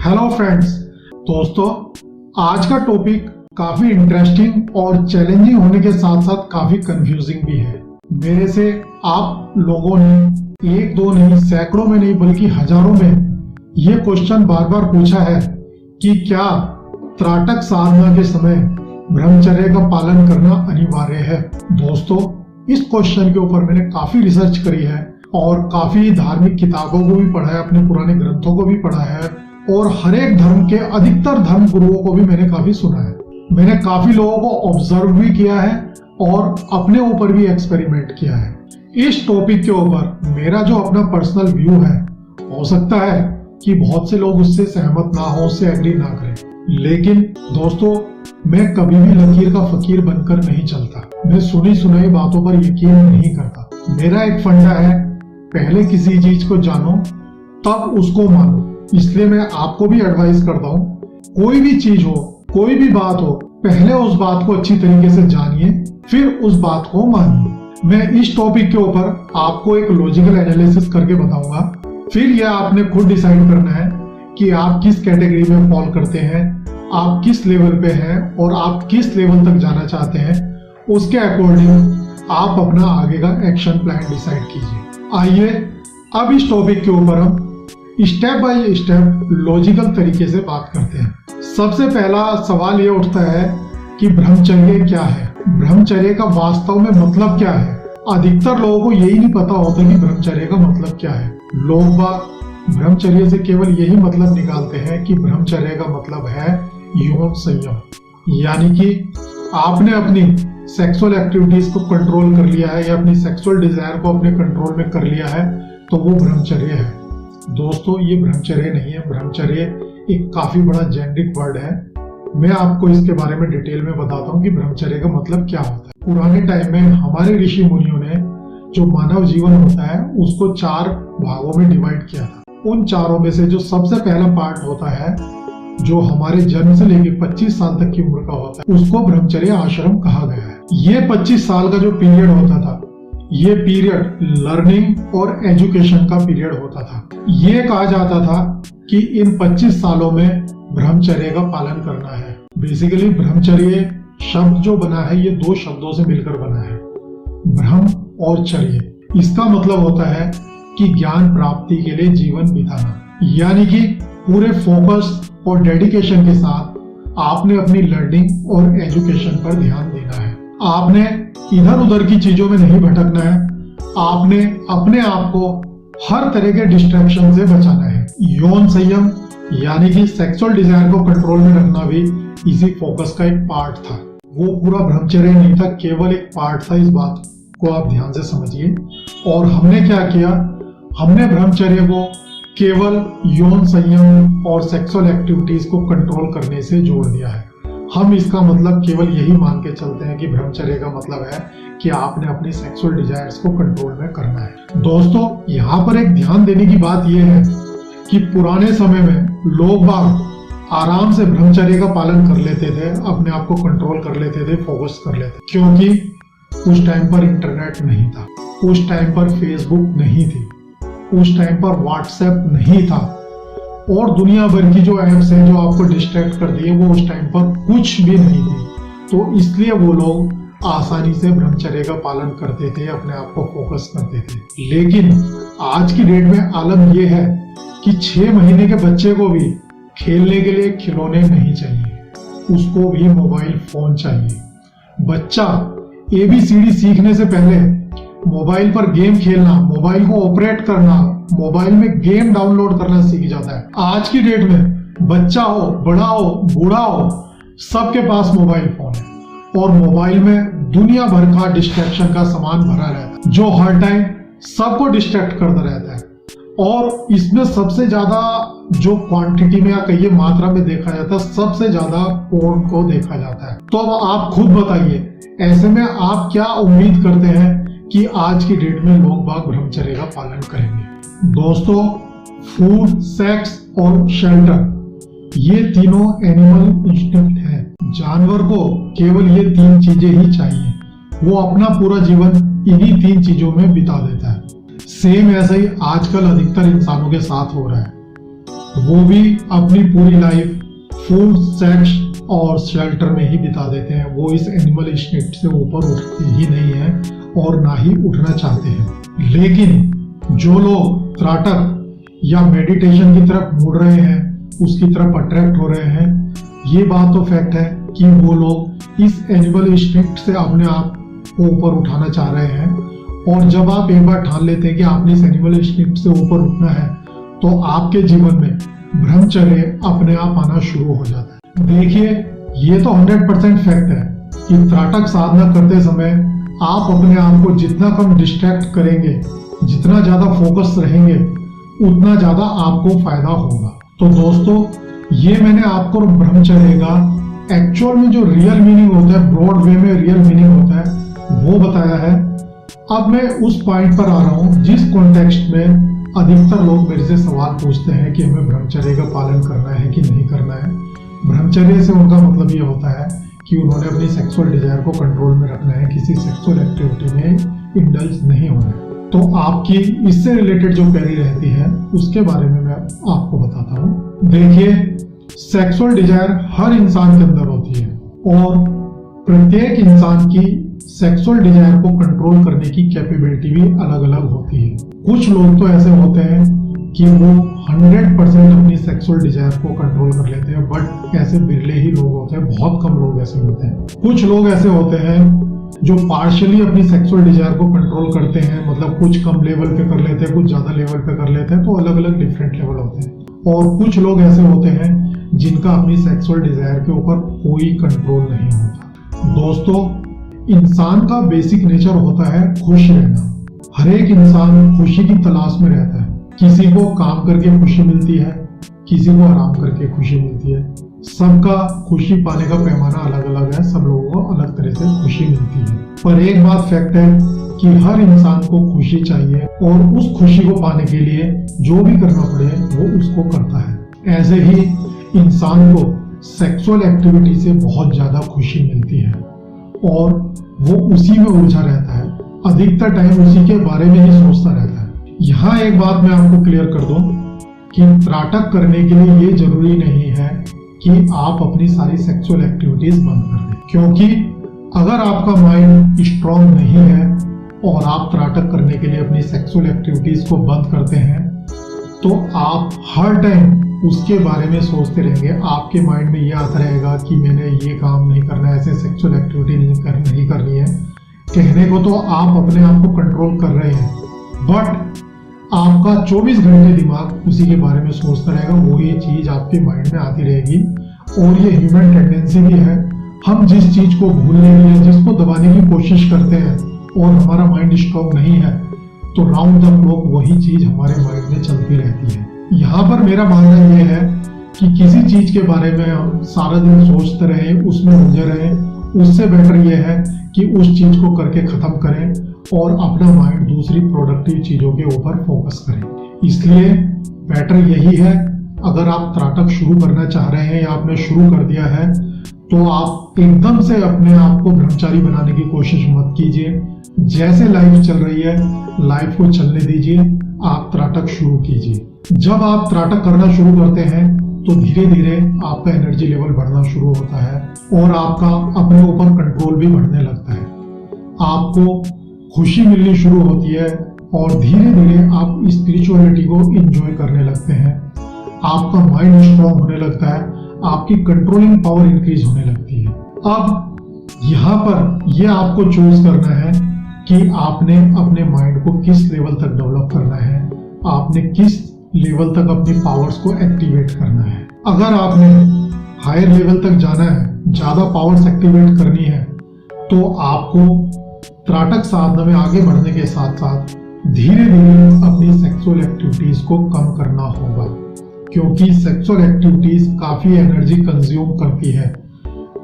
Hello friends, दोस्तों आज का टॉपिक काफी इंटरेस्टिंग और चैलेंजिंग होने के साथ साथ काफी कंफ्यूजिंग भी है। मेरे से आप लोगों ने एक दो नहीं, सैकड़ों में नहीं बल्कि हजारों में ये क्वेश्चन बार बार पूछा है कि क्या त्राटक साधना के समय ब्रह्मचर्य का पालन करना अनिवार्य है। दोस्तों, इस क्वेश्चन के ऊपर मैंने काफी रिसर्च करी है और काफी धार्मिक किताबों को भी पढ़ा है, अपने पुराने ग्रंथों को भी पढ़ा है और हर एक धर्म के अधिकतर धर्म गुरुओं को भी मैंने काफी सुना है। मैंने काफी लोगों को ऑब्जर्व भी किया है और अपने ऊपर भी एक्सपेरिमेंट किया है। इस टॉपिक के ऊपर मेरा जो अपना पर्सनल व्यू है, हो सकता है कि बहुत से लोग उससे सहमत ना हो, उससे एग्री ना करें, लेकिन दोस्तों मैं कभी भी लकीर का फकीर बनकर नहीं चलता। मैं सुनी सुनाई बातों पर यकीन नहीं करता। मेरा एक फंडा है, पहले किसी चीज को जानो तब उसको मानो। इसलिए मैं आपको भी एडवाइस करता हूँ, कोई भी चीज हो, कोई भी बात हो, पहले उस बात को अच्छी तरीके से जानिए, फिर उस बात को मानिए। मैं इस टॉपिक के ऊपर आपको एक लॉजिकल एनालिसिस करके बताऊंगा, फिर यह आपने खुद डिसाइड करना है कि आप किस कैटेगरी में फॉल करते हैं, आप किस लेवल पे हैं और आप किस लेवल तक जाना चाहते हैं। उसके अकॉर्डिंग आप अपना आगे का एक्शन प्लान डिसाइड कीजिए। आइए अब इस टॉपिक के ऊपर हम स्टेप बाय स्टेप लॉजिकल तरीके से बात करते हैं। सबसे पहला सवाल ये उठता है कि ब्रह्मचर्य क्या है, ब्रह्मचर्य का वास्तव में मतलब क्या है। अधिकतर लोगों को यही नहीं पता होता कि ब्रह्मचर्य का मतलब क्या है। लोग बाग ब्रह्मचर्य से केवल यही मतलब निकालते हैं कि ब्रह्मचर्य का मतलब है यौन संयम, यानी कि आपने अपनी सेक्सुअल एक्टिविटीज को कंट्रोल कर लिया है या अपनी सेक्सुअल डिजायर को अपने कंट्रोल में कर लिया है, तो वो ब्रह्मचर्य है। दोस्तों, ये ब्रह्मचर्य नहीं है। ब्रह्मचर्य एक काफी बड़ा जेनेरिक वर्ड है। मैं आपको इसके बारे में डिटेल में बताता हूँ कि ब्रह्मचर्य का मतलब क्या होता है। पुराने टाइम में हमारे ऋषि मुनियों ने जो मानव जीवन होता है उसको 4 भागों में डिवाइड किया था। उन चारों में से जो सबसे पहला पार्ट होता है, जो हमारे जन्म से लेकर 25 साल तक की उम्र का होता है, उसको ब्रह्मचर्य आश्रम कहा गया है। ये 25 साल का जो पीरियड होता था, ये पीरियड लर्निंग और एजुकेशन का पीरियड होता था। ये कहा जाता था कि इन 25 सालों में ब्रह्मचर्य का पालन करना है। बेसिकली ब्रह्मचर्य शब्द जो बना है ये 2 शब्दों से मिलकर बना है, ब्रह्म और चर्य। इसका मतलब होता है कि ज्ञान प्राप्ति के लिए जीवन बिताना, यानी कि पूरे फोकस और डेडिकेशन के साथ आपने अपनी लर्निंग और एजुकेशन पर ध्यान देना है। आपने इधर उधर की चीजों में नहीं भटकना है। आपने अपने आप को हर तरह के डिस्ट्रैक्शन से बचाना है। यौन संयम यानी कि सेक्सुअल डिजायर को कंट्रोल में रखना भी इसी फोकस का एक पार्ट था। वो पूरा ब्रह्मचर्य नहीं था, केवल एक पार्ट था। इस बात को आप ध्यान से समझिए। और हमने क्या किया, हमने ब्रह्मचर्य को केवल यौन संयम और सेक्सुअल एक्टिविटीज को कंट्रोल करने से जोड़ दिया है। हम इसका मतलब केवल यही मान के चलते हैं कि ब्रह्मचर्य का मतलब है कि आपने अपनी सेक्सुअल डिजायर्स को कंट्रोल में करना है। दोस्तों, यहाँ पर एक ध्यान देने की बात यह है कि पुराने समय में लोग बाग आराम से ब्रह्मचर्य का पालन कर लेते थे, अपने आप को कंट्रोल कर लेते थे, फोकस कर लेते थे, क्योंकि उस टाइम पर इंटरनेट नहीं था, उस टाइम पर फेसबुक नहीं थी, उस टाइम पर व्हाट्सएप नहीं था और दुनिया भर की जो एप्स हैं जो आपको डिस्ट्रैक्ट कर दिए, वो उस टाइम पर कुछ भी नहीं थी। तो इसलिए वो लोग आसानी से ब्रह्मचर्य का पालन करते थे, अपने आप को फोकस करते थे। लेकिन आज की डेट में आलम यह है कि 6 महीने के बच्चे को भी खेलने के लिए खिलौने नहीं चाहिए, उसको भी मोबाइल फोन चाहिए। बच्चा ABCD सीखने से पहले मोबाइल पर गेम खेलना, मोबाइल को ऑपरेट करना, मोबाइल में गेम डाउनलोड करना सीख जाता है। आज की डेट में बच्चा हो, बड़ा हो, बूढ़ा हो, सबके पास मोबाइल फोन है और मोबाइल में दुनिया भर का डिस्ट्रैक्शन का सामान भरा रहता है, जो हर टाइम सबको डिस्ट्रैक्ट करता रहता है। और इसमें सबसे ज्यादा जो क्वांटिटी में या कहिए मात्रा में देखा जाता है, सबसे ज्यादा पोर्न को देखा जाता है। तो अब आप खुद बताइए, ऐसे में आप क्या उम्मीद करते हैं कि आज की डेट में लोग बाग ब्रह्मचर्य का पालन करेंगे। दोस्तों, फूड, सेक्स और शेल्टर, ये तीनों एनिमल इंस्टिंक्ट है। जानवर को केवल ये 3 चीजें ही चाहिए, वो अपना पूरा जीवन इन्हीं 3 चीजों में बिता देता है। सेम ऐसा ही आजकल अधिकतर इंसानों के साथ हो रहा है। वो भी अपनी पूरी लाइफ फूड, सेक्स और शेल्टर में ही बिता देते हैं। वो इस एनिमल इंस्टिंक्ट से ऊपर उठते ही नहीं है और ना ही उठना चाहते हैं। लेकिन जो लोग त्राटक या मेडिटेशन की तरफ मुड़ रहे हैं, उसकी तरफ अट्रैक्ट हो रहे हैं, ये बात तो फैक्ट है कि वो लोग इस एनिमल इंस्टिंक्ट से अपने आप को ऊपर उठाना चाह रहे हैं। और जब आप एक बार ठान लेते हैं कि आपने इस एनिमल इंस्टिंक्ट से ऊपर उठना है, तो आपके जीवन में ब्रह्मचर्य अपने आप आना शुरू हो जाता है। देखिए, ये तो 100% फैक्ट है कि त्राटक साधना करते समय आप अपने आप को जितना कम डिस्ट्रैक्ट करेंगे, जितना ज्यादा फोकस रहेंगे, उतना ज्यादा आपको फायदा होगा। तो दोस्तों, ये मैंने आपको ब्रह्मचर्य का एक्चुअल में जो रियल मीनिंग होता है, ब्रॉड वे में रियल मीनिंग होता है, वो बताया है। अब मैं उस पॉइंट पर आ रहा हूं जिस कॉन्टेक्स्ट में अधिकतर लोग मेरे से सवाल पूछते हैं कि हमें ब्रह्मचर्य का पालन करना है कि नहीं करना है। ब्रह्मचर्य से उनका मतलब ये होता है कि उन्होंने अपनी सेक्सुअल डिजायर को कंट्रोल में रखना है, किसी सेक्सुअल एक्टिविटी में इंडल्ज नहीं होना है। तो आपकी इससे रिलेटेड जो क्वेरी रहती है उसके बारे में मैं आपको बताता हूँ। देखिए, सेक्सुअल डिजायर हर इंसान के अंदर होती है और प्रत्येक इंसान की सेक्सुअल डिजायर को कंट्रोल करने की कैपेबिलिटी भी अलग अलग होती है। कुछ लोग तो ऐसे होते हैं कि वो 100% अपनी सेक्सुअल डिजायर को कंट्रोल कर लेते हैं, बट ऐसे बिरले ही लोग होते हैं, बहुत कम लोग ऐसे होते हैं। कुछ लोग ऐसे होते हैं जो पार्शियली अपनी सेक्सुअल डिजायर को कंट्रोल करते हैं, मतलब कुछ कम लेवल पे कर लेते हैं, कुछ ज्यादा लेवल पे कर लेते हैं, तो अलग अलग डिफरेंट लेवल होते हैं। और कुछ लोग ऐसे होते हैं जिनका अपनी सेक्सुअल डिजायर के ऊपर कोई कंट्रोल नहीं होता। दोस्तों, इंसान का बेसिक नेचर होता है खुश रहना। हर एक इंसान खुशी की तलाश में रहता है। किसी को काम करके खुशी मिलती है, किसी को आराम करके खुशी मिलती है। सबका खुशी पाने का पैमाना अलग अलग है, सब लोगों को अलग तरह से खुशी मिलती है। पर एक बात फैक्ट है कि हर इंसान को खुशी चाहिए और उस खुशी को पाने के लिए जो भी करना पड़े वो उसको करता है। ऐसे ही इंसान को सेक्सुअल एक्टिविटी से बहुत ज्यादा खुशी मिलती है और वो उसी में उलझा रहता है, अधिकतर टाइम उसी के बारे में ही सोचता रहता है। यहाँ एक बात मैं आपको क्लियर कर दूं कि त्राटक करने के लिए ये जरूरी नहीं है कि आप अपनी सारी सेक्सुअल एक्टिविटीज बंद कर दें, क्योंकि अगर आपका माइंड स्ट्रांग नहीं है और आप त्राटक करने के लिए अपनी सेक्सुअल एक्टिविटीज को बंद करते हैं, तो आप हर टाइम उसके बारे में सोचते रहेंगे। आपके माइंड में ये आता रहेगा कि मैंने ये काम नहीं करना है, ऐसे सेक्सुअल एक्टिविटी नहीं करनी है। कहने को तो आप अपने आप को कंट्रोल कर रहे हैं, बट आपका 24 घंटे दिमाग उसी के बारे में सोचता रहेगा। वही चीज आपके माइंड में आती रहेगी और ये ह्यूमन टेंडेंसी भी है। हम जिस चीज को भूलने की है, जिसको दबाने की कोशिश करते हैं और हमारा माइंड स्ट्रांग नहीं है, तो राउंड द क्लॉक वही चीज हमारे माइंड में चलती रहती है। यहाँ पर मेरा मानना यह है कि किसी चीज के बारे में हम सारा दिन सोचते रहे, उसमें उलझे रहे, उससे बेटर यह है कि उस चीज को करके खत्म करें और अपना माइंड दूसरी प्रोडक्टिव चीजों के ऊपर फोकस करें। इसलिए बेटर यही है, अगर आप त्राटक शुरू करना चाह रहे हैं या आपने शुरू कर दिया है, तो आप एकदम से अपने आप को ब्रह्मचारी बनाने की कोशिश मत कीजिए। जैसे लाइफ चल रही है, लाइफ को चलने दीजिए, आप त्राटक शुरू कीजिए। जब आप त्राटक करना शुरू करते हैं तो धीरे धीरे आपका एनर्जी लेवल बढ़ना शुरू होता है और आपका अपने ऊपर कंट्रोल भी बढ़ने लगता है। आपको खुशी मिलनी शुरू होती है और धीरे धीरे आप स्पिरिचुअलिटी को एंजॉय करने लगते हैं। आपका माइंड स्ट्रांग होने लगता है, आपकी कंट्रोलिंग पावर इंक्रीज होने लगती है। अब यहाँ पर यह आपको चूज करना है कि आपने अपने माइंड को किस लेवल तक डेवलप करना है, आपने किस लेवल तक अपनी पावर्स को एक्टिवेट करना है। अगर आपने हायर लेवल तक जाना है, ज्यादा पावर्स एक्टिवेट करनी है, तो आपको त्राटक साधना में आगे बढ़ने के साथ साथ धीरे धीरे अपनी सेक्सुअल एक्टिविटीज को कम करना होगा, क्योंकि सेक्सुअल एक्टिविटीज काफी एनर्जी कंज्यूम करती है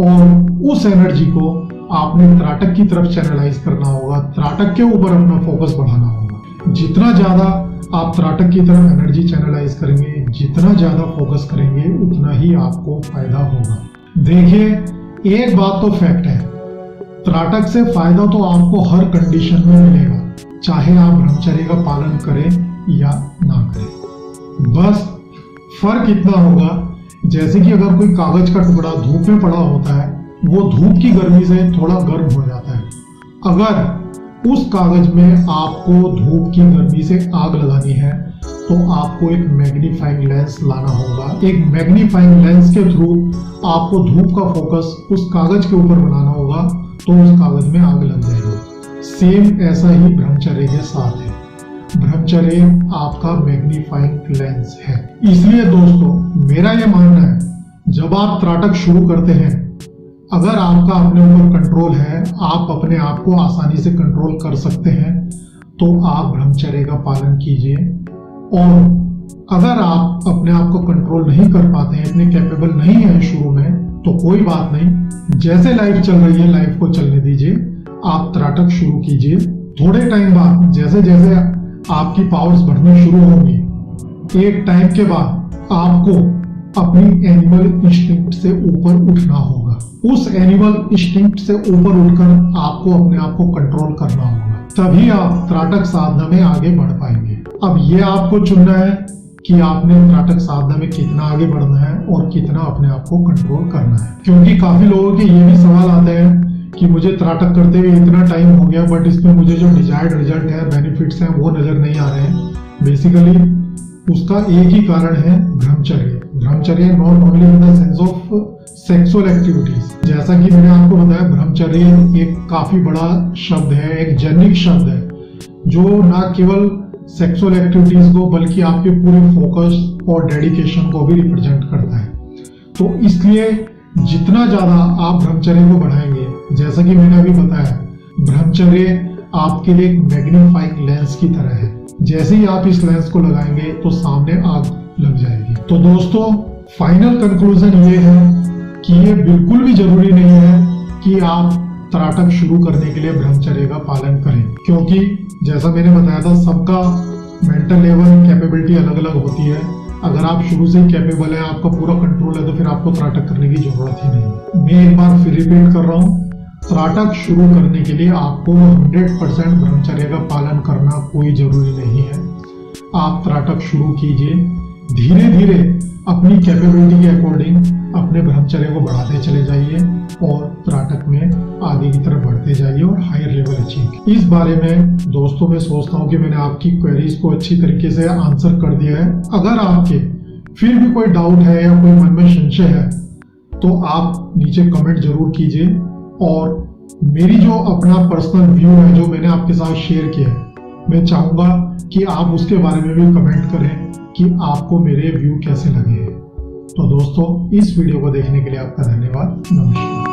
और उस एनर्जी को आपने त्राटक की तरफ चैनलाइज करना होगा, त्राटक के ऊपर अपना फोकस बढ़ाना होगा। जितना ज्यादा आप त्राटक की तरफ एनर्जी चैनलाइज करेंगे, जितना ज्यादा फोकस करेंगे, उतना ही आपको फायदा होगा। देखिए, एक बात तो फैक्ट है, त्राटक से फायदा तो आपको हर कंडीशन में मिलेगा, चाहे आप ब्रह्मचर्य का पालन करें या ना करें। बस फर्क इतना होगा, जैसे कि अगर कोई कागज का टुकड़ा धूप में पड़ा होता है, वो धूप की गर्मी से थोड़ा गर्म हो जाता है। अगर उस कागज में आपको धूप की गर्मी से आग लगानी है तो आपको एक मैग्नीफाइंग लेंस लाना होगा। एक मैग्नीफाइंग लेंस के थ्रू आपको धूप का फोकस उस कागज के ऊपर बनाना होगा, तो उस कागज में आग लग जाएगी। सेम ऐसा ही ब्रह्मचर्य के साथ है। ब्रह्मचर्य आपका मैग्नीफाइंग लेंस है। इसलिए दोस्तों, मेरा यह मानना है, जब आप त्राटक शुरू करते हैं, अगर आपका अपने ऊपर कंट्रोल है, आप अपने आप को आसानी से कंट्रोल कर सकते हैं, तो आप ब्रह्मचर्य का पालन कीजिए। और अगर आप अपने आप को कंट्रोल नहीं कर पाते हैं, इतने कैपेबल नहीं है शुरू में, तो कोई बात नहीं, जैसे लाइफ चल रही है लाइफ को चलने दीजिए। आप त्राटक शुरू कीजिए। थोड़े टाइम बाद जैसे जैसे आपकी पावर्स बढ़नी शुरू होंगी, एक टाइम के बाद आपको अपनी एनिमल इंस्टिंक्ट से ऊपर उठना होगा। उस एनिमल इंस्टिंक्ट से ऊपर उठकर आपको अपने आप को कंट्रोल करना होगा, तभी आप त्राटक साधना में आगे बढ़ पाएंगे। अब ये आपको चुनना है कि आपने त्राटक साधना में कितना आगे बढ़ना है और कितना अपने आप को कंट्रोल करना है। क्योंकि काफी लोगों के ये भी सवाल आते हैं कि मुझे त्राटक करते हुए इतना टाइम हो गया, बट इसमें मुझे जो डिजायर्ड रिजल्ट है, बेनिफिट्स हैं, वो नजर नहीं आ रहे हैं। बेसिकली उसका एक ही कारण है, ब्रह्मचर्य। ब्रह्मचर्य not only in the sense of sexual activities. जैसा कि मैंने आपको बताया, ब्रह्मचर्य एक काफी बड़ा शब्द है, एक जेनिक शब्द है, जो ना केवल सेक्सुअल एक्टिविटीज को बल्कि आपके पूरे फोकस और डेडिकेशन को भी रिप्रेजेंट करता है। तो इसलिए जितना ज्यादा आप ब्रह्मचर्य को बढ़ाएंगे, जैसा कि मैंने अभी बताया, ब्रह्मचर्य आपके लिए एक मैग्नीफाइंग लेंस की तरह है। जैसे ही आप इस लेंस को लगाएंगे तो सामने आग लग जाएगी। तो दोस्तों, फाइनल कंक्लूजन ये है कि ये बिल्कुल भी जरूरी नहीं है कि आप त्राटक शुरू करने के लिए ब्रह्मचर्य का पालन करें, क्योंकि जैसा मैंने बताया था, सबका मेंटल लेवल कैपेबिलिटी अलग अलग होती है। अगर आप शुरू से ही कैपेबल है, आपका पूरा कंट्रोल है, तो फिर आपको त्राटक करने की जरूरत ही नहीं। मैं एक बार फिर रिपीट कर रहा हूँ, त्राटक शुरू करने के लिए आपको 100% ब्रह्मचर्य का पालन करना कोई जरूरी नहीं है। आप त्राटक शुरू कीजिए, धीरे धीरे अपनी कैपेबिलिटी के अकॉर्डिंग अपने ब्रह्मचर्य को बढ़ाते चले जाइए और त्राटक में आगे की तरफ बढ़ते जाइए और हायर लेवल अचीव। इस बारे में दोस्तों मैं सोचता हूँ कि मैंने आपकी क्वेरीज को अच्छी तरीके से आंसर कर दिया है। अगर आपके फिर भी कोई डाउट है या कोई मन में संशय है, तो आप नीचे कमेंट जरूर कीजिए। और मेरी जो अपना पर्सनल व्यू है, जो मैंने आपके साथ शेयर किया है, मैं चाहूंगा कि आप उसके बारे में भी कमेंट करें कि आपको मेरे व्यू कैसे लगे हैं। तो दोस्तों, इस वीडियो को देखने के लिए आपका धन्यवाद। नमस्कार।